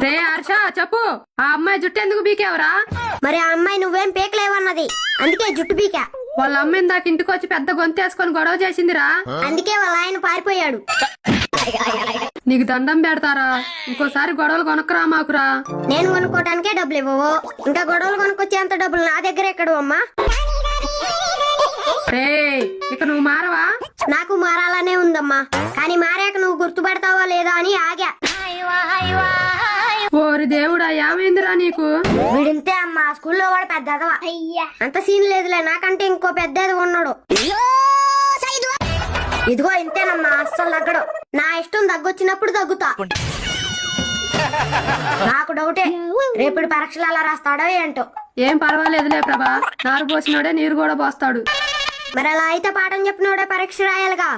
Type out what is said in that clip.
రే హర్ష చెప్పు, ఆ అమ్మాయి జుట్టు ఎందుకు బీకేవరా? మరి ఆ అమ్మాయి నువ్వేం పీకలేవన్నది, అందుకే జుట్టు పీకా. వాళ్ళ అమ్మాయి దాకా ఇంటికి వచ్చి పెద్ద గొంతేసుకొని గొడవ చేసిందిరా. అందుకే వాళ్ళ ఆయన పారిపోయాడు. నీకు దండం పెడతారా, ఇంకోసారి గొడవలు కొనక్కరా మాకురా. నేను కొనుక్కోటానికే డబ్బులు ఇవ్వవు, ఇంకా గొడవలు కొనుక్కొచ్చేంత డబ్బులు నా దగ్గర ఎక్కడు అమ్మా. రే ఇక నువ్వు మారవా? నాకు మారాలనే ఉందమ్మా, కానీ మారాక నువ్వు గుర్తుపడతావో లేదో అని ఆగా. ఓరి దేవుడా, ఏమైందిరా నీకు? వీడింతే అమ్మా, స్కూల్లో వాడు పెద్ద అంత సీన్ లేదులే, నాకంటే ఇంకో పెద్దది ఉన్నాడు. ఇదిగో ఇంతేనమ్మా, అస్సలు తగ్గడు. నా ఇష్టం తగ్గొచ్చినప్పుడు తగ్గుతా. నాకు డౌటే, రేపు పరీక్షలు అలా రాస్తాడో ఏంటో. ఏం పర్వాలేదులే ప్రభా, నారు పోసినోడే నీరు కూడా పోస్తాడు. మరి అలా అయితే పాఠం చెప్పినోడే పరీక్ష రాయాలిగా.